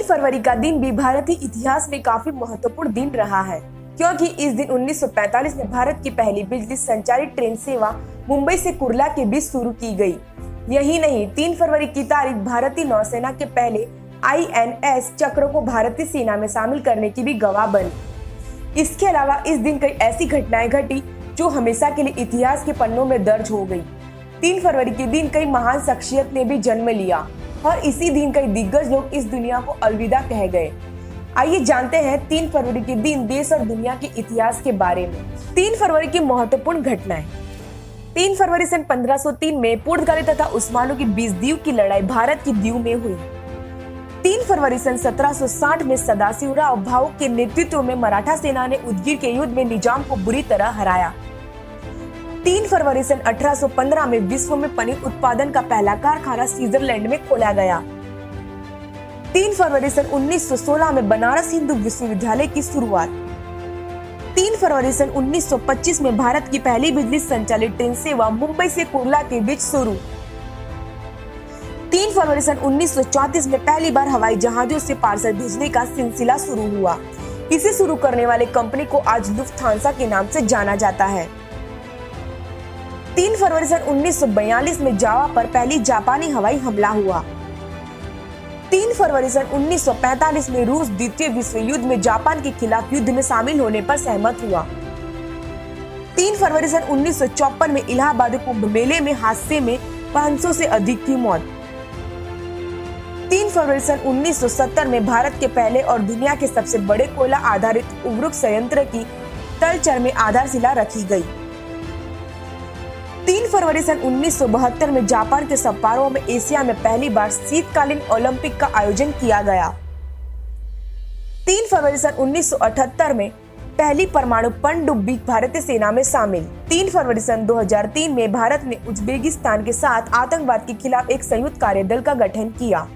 फरवरी का दिन भी भारतीय इतिहास में काफी महत्वपूर्ण दिन रहा है, क्योंकि इस दिन 1945 में भारत की पहली बिजली संचालित ट्रेन सेवा मुंबई से कुर्ला के बीच शुरू की गई। यही नहीं, 3 फरवरी की तारीख भारतीय नौसेना के पहले INS चक्र को भारतीय सेना में शामिल करने की भी गवाह बनी। इसके अलावा इस दिन कई ऐसी घटनाएं घटी जो हमेशा के लिए इतिहास के पन्नों में दर्ज हो गई। 3 फरवरी के दिन कई महान शख्सियत ने भी जन्म लिया और इसी दिन कई दिग्गज लोग इस दुनिया को अलविदा कह गए। आइए जानते हैं 3 फरवरी के दिन देश और दुनिया के इतिहास के बारे में। 3 फरवरी की महत्वपूर्ण घटनाएं। 3 फरवरी सन 1503 में पुर्तगाली तथा उस्मानों की 20 दीव की लड़ाई भारत की दीव में हुई। 3 फरवरी सन 1760 में सदाशिवराव भाऊ के नेतृत्व में मराठा सेना ने उदगीर के युद्ध में निजाम को बुरी तरह हराया। 3 फरवरी सन 1815 में विश्व में पनीर उत्पादन का पहला कारखाना स्विट्जरलैंड में खोला गया। 3 फरवरी सन 1916 में बनारस हिंदू विश्वविद्यालय की शुरुआत। 3 फरवरी सन 1925 में भारत की पहली बिजली संचालित ट्रेन सेवा मुंबई से कुर्ला के बीच शुरू। 3 फरवरी सन 1934 में पहली बार हवाई जहाजों से पार्सल भेजने का सिलसिला शुरू हुआ। इसे शुरू करने वाले कंपनी को आज लुफ्थांसा के नाम से जाना जाता है। 3 फरवरी सन 1942 में जावा पर पहली जापानी हवाई हमला हुआ। 3 फरवरी सन 1945 में रूस द्वितीय विश्व युद्ध में जापान के खिलाफ युद्ध में शामिल होने पर सहमत हुआ। 3 फरवरी सन 1954 में इलाहाबाद कुंभ मेले में हादसे में 500 से अधिक की मौत। 3 फरवरी सन 1970 में भारत के पहले और दुनिया के सबसे बड़े कोयला आधारित उर्वरक संयंत्र की तलचर में आधारशिला रखी गई। 3 फरवरी सन 1972 में जापान के सप्पोरो में एशिया में पहली बार शीतकालीन ओलंपिक का आयोजन किया गया। 3 फरवरी सन 1978 में पहली परमाणु पनडुब्बी भारतीय सेना में शामिल। 3 फरवरी सन 2003 में भारत ने उज्बेकिस्तान के साथ आतंकवाद के खिलाफ एक संयुक्त कार्यदल का गठन किया।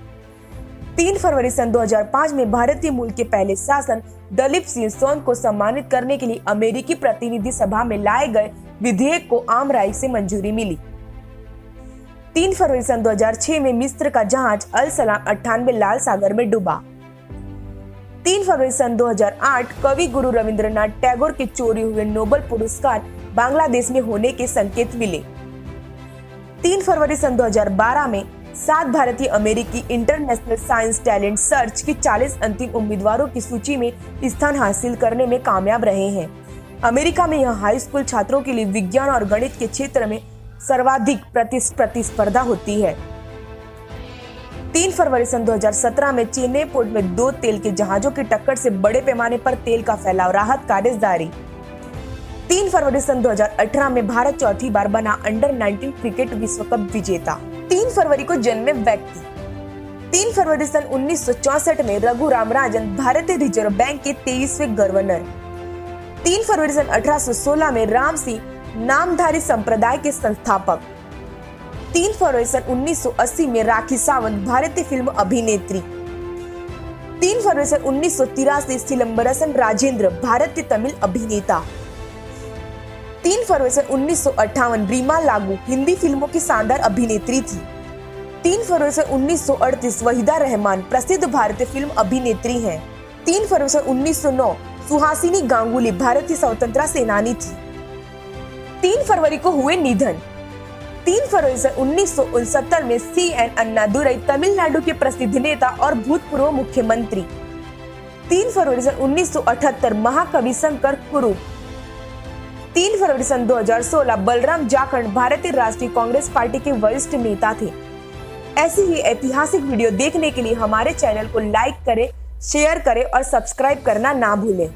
3 फरवरी सन 2005 में भारतीय मूल के पहले शासन दलीप सिंह सोन को सम्मानित करने के लिए अमेरिकी प्रतिनिधि सभा में लाए गए विधेयक को आम राय से मंजूरी मिली। 3 फरवरी सन 2006 में मिस्र का जहाज अल सलाम 98 लाल सागर में डूबा। 3 फरवरी सन 2008 कवि गुरु रविंद्रनाथ टैगोर के चोरी हुए नोबेल पुरस्कार बांग्लादेश में होने के संकेत मिले। 3 फरवरी सन 2012 में 7 भारतीय अमेरिकी इंटरनेशनल साइंस टैलेंट सर्च की 40 अंतिम उम्मीदवारों की सूची में स्थान हासिल करने में कामयाब रहे हैं। अमेरिका में यह हाई स्कूल छात्रों के लिए विज्ञान और गणित के क्षेत्र में सर्वाधिक प्रतिस्पर्धा होती है। 3 फरवरी सन 2017 में चेन्नई पोर्ट में 2 तेल के जहाजों की टक्कर से बड़े पैमाने पर तेल का फैलाव, राहत कार्य जारी। 3 फरवरी सन 2018 में भारत चौथी बार बना अंडर 19 क्रिकेट विश्व कप विजेता। 3 फरवरी को जन्मे व्यक्ति। 3 फरवरी सन 1964 में रघुराम राजन भारतीय रिजर्व बैंक के 23वें गवर्नर। 3 फरवरी सन 1816 में राम सिंह नामधारी संप्रदाय के संस्थापक। 3 फरवरी सन 1980 में राखी सावंत भारतीय फिल्म अभिनेत्री। 3 फरवरी सन 1983 सिलंबरसन राजेंद्र भारतीय तमिल अभिनेता। 3 फरवरी सन 1958 रीमा लागू हिंदी फिल्मों की शानदार अभिनेत्री थी। 3 फरवरी सन 1938 वहीदा रहमान प्रसिद्ध भारतीय फिल्म अभिनेत्री हैं। 3 फरवरी सन 1909 सुहासिनी गांगुली भारतीय स्वतंत्रता सेनानी थी। 3 फरवरी को हुए निधन। 3 फरवरी सन 1969 में CN अन्नादुरई तमिलनाडु के प्रसिद्ध नेता और भूतपूर्व मुख्यमंत्री। 3 फरवरी सन 1978 महाकवि शंकर कुरुप। 3 फरवरी सन 2016 बलराम जाखड़ भारतीय राष्ट्रीय कांग्रेस पार्टी के वरिष्ठ नेता थे। ऐसी ही ऐतिहासिक वीडियो देखने के लिए हमारे चैनल को लाइक करें, शेयर करें और सब्सक्राइब करना ना भूलें।